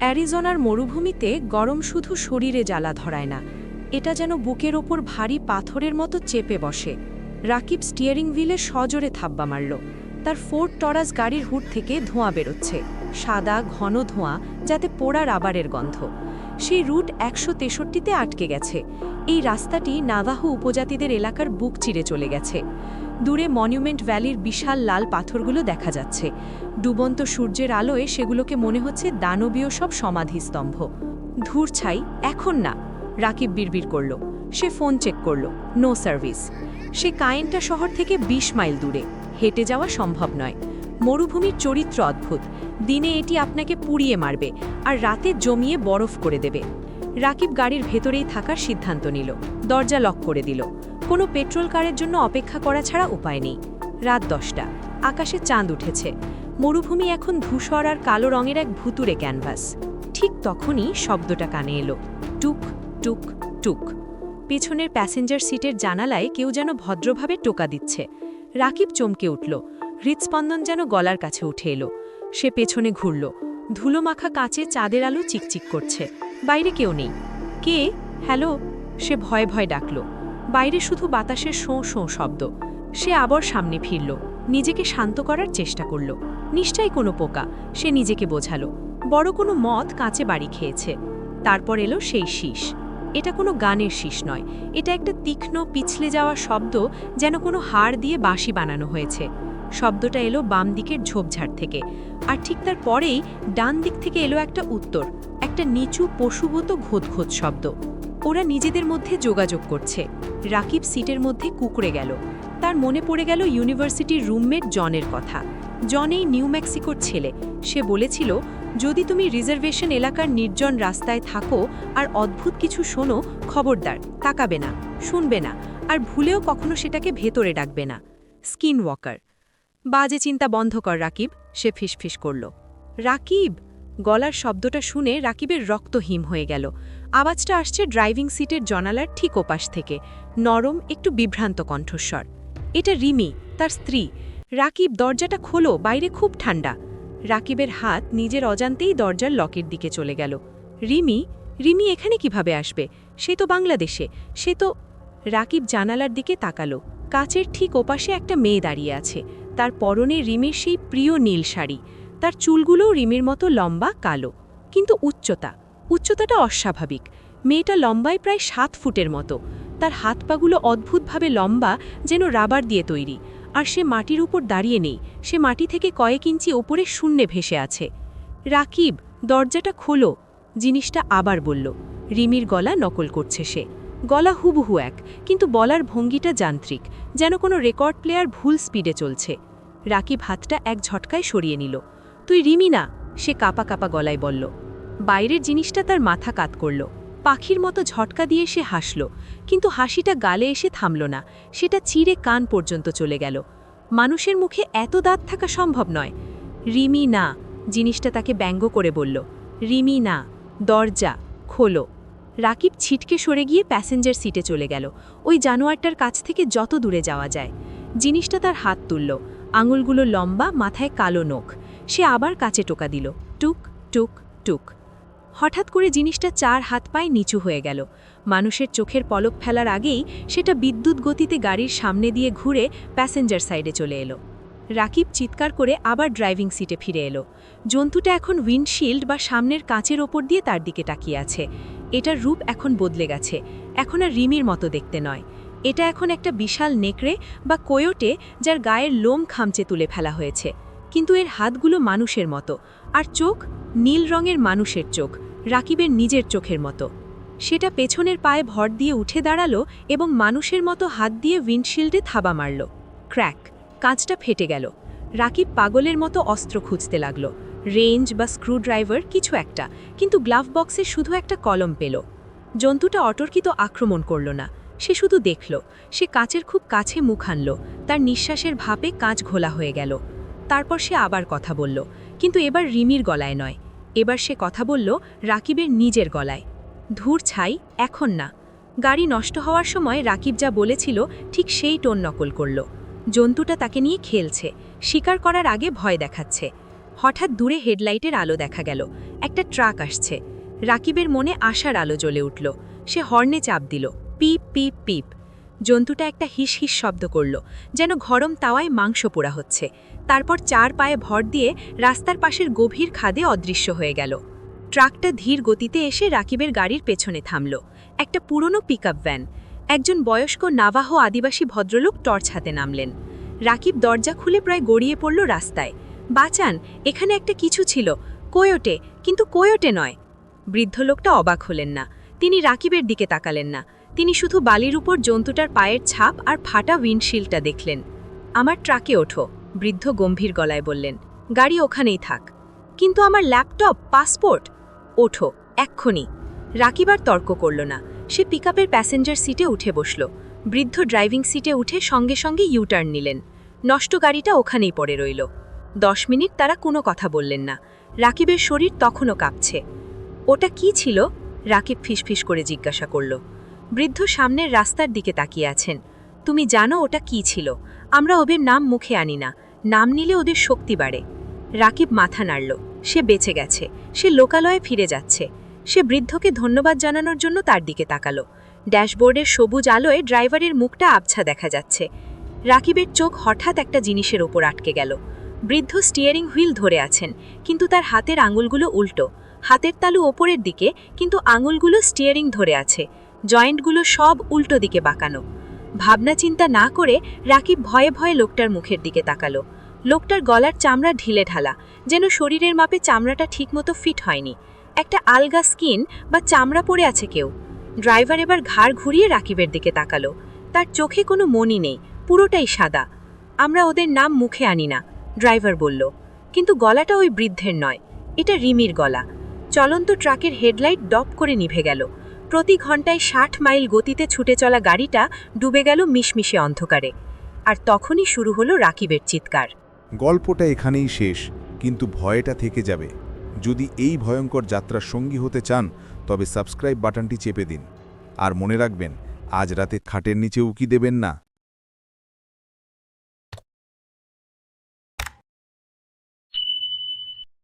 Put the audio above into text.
অ্যারিজোনার মরুভূমিতে গরম শুধু শরীরে জ্বালা ধরায় না, এটা যেন বুকের ওপর ভারী পাথরের মতো চেপে বসে। রাকিব স্টিয়ারিং হুইলে সজোরে থাব্বা মারল। তার ফোর্ড টরাস গাড়ির হুড থেকে ধোঁয়া বেরোচ্ছে, সাদা ঘন ধোঁয়া, যাতে পোড়া রাবারের গন্ধ। সেই রুট ১৬৩তে আটকে গেছে। এই রাস্তাটি নাভাহো উপজাতিদের এলাকার বুক চিরে চলে গেছে। দূরে মনিউমেন্ট ভ্যালির বিশাল লাল পাথরগুলো দেখা যাচ্ছে। ডুবন্ত সূর্যের আলোয় সেগুলোকে মনে হচ্ছে দানবীয় সব সমাধিস্তম্ভ। ধুর ছাই, এখন না, রাকিব বিড়বিড় করল। সে ফোন চেক করল, নো সার্ভিস। সে কায়েন্টা শহর থেকে ২০ মাইল দূরে, হেঁটে যাওয়া সম্ভব নয়। মরুভূমির চরিত্র অদ্ভুত। দিনে এটি আপনাকে পুড়িয়ে মারবে, আর রাতে জমিয়ে বরফ করে দেবে। রাকিব গাড়ির ভেতরেই থাকার সিদ্ধান্ত নিল। দরজা লক করে দিল। কোনো পেট্রোল কারের জন্য অপেক্ষা করা ছাড়া উপায় নেই। রাত ১০টা, আকাশে চাঁদ উঠেছে। মরুভূমি এখন ধূসর আর কালো রঙের এক ভুতুরে ক্যানভাস। ঠিক তখনই শব্দটা কানে এলো, টুক টুক টুক। পেছনের প্যাসেঞ্জার সিটের জানালায় কেউ যেন ভদ্রভাবে টোকা দিচ্ছে। রাকিব চমকে উঠল। হৃৎস্পন্দন যেন গলার কাছে উঠে এলো। সে পেছনে ঘুরল। ধুলো মাখা কাঁচে চাঁদের আলো চিকচিক করছে। বাইরে কেউ নেই। কে? হ্যালো, সে ভয়ে ভয়ে ডাকল। বাইরে শুধু বাতাসের শোঁ শোঁ শব্দ। সে আবার সামনে ফিরল, নিজেকে শান্ত করার চেষ্টা করল। নিশ্চয়ই কোনো পোকা, সে নিজেকে বোঝালো। বড় কোনো মথ কাঁচে বাড়ি খেয়েছে। তারপর এলো সেই শীষ। এটা কোনো গানের শীষ নয়, এটা একটা তীক্ষ্ণ পিছলে যাওয়া শব্দ, যেন কোনো হাড় দিয়ে বাঁশি বানানো হয়েছে। শব্দটা এলো বাম দিকের ঝোপঝাড় থেকে, আর ঠিক তার পরেই ডান দিক থেকে এলো একটা উত্তর, একটা নিচু পশুভূত ঘোঁত শব্দ। ওরা নিজেদের মধ্যে যোগাযোগ করছে। রাকিব সিটের মধ্যে কুঁকড়ে গেল। তার মনে পড়ে গেল ইউনিভার্সিটির রুমমেট জনের কথা। জন এই নিউ মেক্সিকোর ছেলে। সে বলেছিল, যদি তুমি রিজার্ভেশন এলাকার নির্জন রাস্তায় থাকো আর অদ্ভুত কিছু শোনো, খবরদার, তাকাবে না, শুনবে না, আর ভুলেও কখনো সেটাকে ভেতরে ডাকবে না। স্কিন ওয়াকার। বাজে চিন্তা বন্ধ কর রাকিব, সে ফিসফিস করল। রাকিব! গলার শব্দটা শুনে রাকিবের রক্ত হিম হয়ে গেল। আওয়াজটা আসছে ড্রাইভিং সিটের জানালার ঠিক ওপাশ থেকে, নরম, একটু বিভ্রান্ত কণ্ঠস্বর। এটা রিমি, তার স্ত্রী। রাকিব, দরজাটা খোলো, বাইরে খুব ঠান্ডা। রাকিবের হাত নিজের অজান্তেই দরজার লকের দিকে চলে গেল। রিমি? রিমি এখানে কিভাবে আসবে? সে তো বাংলাদেশে, সে তো... রাকিব জানালার দিকে তাকালো। কাচের ঠিক ওপাশে একটা মেয়ে দাঁড়িয়ে আছে। তার পরনে রিমির সেই প্রিয় নীল শাড়ি। তার চুলগুলোও রিমির মতো লম্বা কালো, কিন্তু উচ্চতাটা অস্বাভাবিক। মেয়েটা লম্বায় প্রায় ৭ ফুটের মতো। তার হাত পাগুলো অদ্ভুতভাবে লম্বা, যেন রাবার দিয়ে তৈরি। আর সে মাটির উপর দাঁড়িয়ে নেই, সে মাটি থেকে কয়েক ইঞ্চি ওপরে শূন্যে ভেসে আছে। রাকিব, দরজাটা খোলো, জিনিসটা আবার বলল। রিমির গলা নকল করছে সে। গলা হুবহু এক, কিন্তু বলার ভঙ্গিটা যান্ত্রিক, যেন কোনো রেকর্ড প্লেয়ার ভুল স্পিডে চলছে। রাকিব হাতটা এক ঝটকায় সরিয়ে নিল। তুই রিমি না, সে কাপা কাপা গলায় বলল। বাইরের জিনিসটা তার মাথা কাত করল। পাখির মতো ঝটকা দিয়ে সে হাসল, কিন্তু হাসিটা গালে এসে থামল না, সেটা চিরে কান পর্যন্ত চলে গেল। মানুষের মুখে এত দাঁত থাকা সম্ভব নয়। রিমি না, জিনিসটা তাকে ব্যঙ্গ করে বলল। রিমি না, দরজা খোলো। রাকিব ছিটকে সরে গিয়ে প্যাসেঞ্জার সিটে চলে গেল, ওই জানোয়ারটার কাছ থেকে যত দূরে যাওয়া যায়। জিনিসটা তার হাত তুলল, আঙুলগুলো লম্বা, মাথায় কালো নখ। সে আবার কাছে টোকা দিল, টুক টুক টুক। হঠাৎ করে জিনিসটা ৪ হাত পায়ে নিচু হয়ে গেল। মানুষের চোখের পলক ফেলার আগেই সেটা বিদ্যুৎ গতিতে গাড়ির সামনে দিয়ে ঘুরে প্যাসেঞ্জার সাইডে চলে এলো। রাকিব চিৎকার করে আবার ড্রাইভিং সিটে ফিরে এলো। জন্তুটা এখন উইন্ডশিল্ড বা সামনের কাঁচের ওপর দিয়ে তার দিকে তাকিয়ে আছে। এটার রূপ এখন বদলে গেছে, এখন আর রিমির মতো দেখতে নয়। এটা এখন একটা বিশাল নেকড়ে বা কোয়োটে, যার গায়ের লোম খামচে তুলে ফেলা হয়েছে। কিন্তু এর হাতগুলো মানুষের মতো, আর চোখ নীল রঙের মানুষের চোখ, রাকিবের নিজের চোখের মতো। সেটা পেছনের পায়ে ভর দিয়ে উঠে দাঁড়ালো এবং মানুষের মতো হাত দিয়ে উইন্ডশিল্ডে থাবা মারল। ক্র্যাক! কাঁচটা ফেটে গেল। রাকিব পাগলের মতো অস্ত্র খুঁজতে লাগল, রেঞ্জ বা স্ক্রুড্রাইভার, কিছু একটা, কিন্তু গ্লাভ বক্সে শুধু একটা কলম পেল। জন্তুটা অতর্কিত আক্রমণ করল না, সে শুধু দেখল। সে কাঁচের খুব কাছে মুখ আনল, তার নিঃশ্বাসের ভাপে কাঁচ ঘোলা হয়ে গেল। তারপর সে আবার কথা বলল, কিন্তু এবার রিমির গলায় নয়। এবার সে কথা বলল রাকিবের নিজের গলায়। ধুর ছাই, এখন না। গাড়ি নষ্ট হওয়ার সময় রাকিব যা বলেছিল ঠিক সেই টোন নকল করল। জন্তুটা তাকে নিয়ে খেলছে, শিকার করার আগে ভয় দেখাচ্ছে। হঠাৎ দূরে হেডলাইটের আলো দেখা গেল। একটা ট্রাক আসছে। রাকিবের মনে আশার আলো জ্বলে উঠল। সে হর্নে চাপ দিল, পিপ পিপ পিপ। জন্তুটা একটা হিস হিস শব্দ করল, যেন গরম তাওয়ায় মাংস পোড়া হচ্ছে। তারপর 4 পায়ে ভর দিয়ে রাস্তার পাশের গভীর খাদে অদৃশ্য হয়ে গেল। ট্রাকটা ধীর গতিতে এসে রাকিবের গাড়ির পেছনে থামল। একটা পুরনো পিকআপ ভ্যান। একজন বয়স্ক নাভাহো আদিবাসী ভদ্রলোক টর্চ হাতে নামলেন। রাকিব দরজা খুলে প্রায় গড়িয়ে পড়ল রাস্তায়। বাঁচান, এখানে একটা কিছু ছিল, কোয়োটে, কিন্তু কোয়োটে নয়। বৃদ্ধ লোকটা অবাক হলেন না। তিনি রাকিবের দিকে তাকালেন না। তিনি শুধু বালির উপর জন্তুটার পায়ের ছাপ আর ফাটা উইন্ডশিল্ডটা দেখলেন। আমার ট্রাকে ওঠো, বৃদ্ধ গম্ভীর গলায় বললেন। গাড়ি ওখানেই থাক। কিন্তু আমার ল্যাপটপ, পাসপোর্ট। ওঠো, এক্ষুনি। রাকিব আর তর্ক করল না। সে পিকআপের প্যাসেঞ্জার সিটে উঠে বসল। বৃদ্ধ ড্রাইভিং সিটে উঠে সঙ্গে সঙ্গে ইউটার্ন নিলেন। নষ্ট গাড়িটা ওখানেই পড়ে রইল। 10 মিনিট তারা কোনো কথা বললেন না। রাকিবের শরীর তখনও কাঁপছে। ওটা কি ছিল? রাকিব ফিসফিস করে জিজ্ঞাসা করল। বৃদ্ধ সামনের রাস্তার দিকে তাকিয়ে আছেন। তুমি জানো ওটা কি ছিল? আমরা ওদের নাম মুখে আনি না। নাম নিলে ওদের শক্তি বাড়ে। রাকিব মাথা নাড়ল। সে বেঁচে গেছে। সে লোকালয়ে ফিরে যাচ্ছে। সে বৃদ্ধকে ধন্যবাদ জানানোর জন্য তার দিকে তাকালো। ড্যাশবোর্ডের সবুজ আলোয় ড্রাইভারের মুখটা আবছা দেখা যাচ্ছে। রাকিবের চোখ হঠাৎ একটা জিনিসের ওপর আটকে গেল। বৃদ্ধ স্টিয়ারিং হুইল ধরে আছেন, কিন্তু তার হাতের আঙুলগুলো উল্টো। হাতের তালু ওপরের দিকে, কিন্তু আঙুলগুলো স্টিয়ারিং ধরে আছে। জয়েন্টগুলো সব উল্টো দিকে বাঁকানো। ভাবনা চিন্তা না করে রাকিব ভয়ে ভয়ে লোকটার মুখের দিকে তাকালো। লোকটার গলার চামড়া ঢিলে ঢালা, যেন শরীরের মাপে চামড়াটা ঠিকমতো ফিট হয়নি। একটা আলগা স্কিন বা চামড়া পড়ে আছে কেউ। ড্রাইভার এবার ঘাড় ঘুরিয়ে রাকিবের দিকে তাকালো। তার চোখে কোনো মনি নেই, পুরোটাই সাদা। আমরা ওদের নাম মুখে আনি না, ড্রাইভার বলল। কিন্তু গলাটা ওই বৃদ্ধের নয়, এটা রিমির গলা। চলন্ত ট্রাকের হেডলাইট ডপ করে নিভে গেল। প্রতি ঘন্টায় 60 মাইল গতিতে ছুটে চলা গাড়িটা ডুবে গেল মিশমিশে অন্ধকারে। আর তখনই শুরু হলো রাকিবের চিৎকার। গল্পটা এখানেই শেষ, কিন্তু ভয়টা থেকে যাবে। যদি এই ভয়ঙ্কর যাত্রার সঙ্গী হতে চান, তবে সাবস্ক্রাইব বাটনটি চেপে দিন। আর মনে রাখবেন, আজ রাতে খাটের নিচে উকি দেবেন না।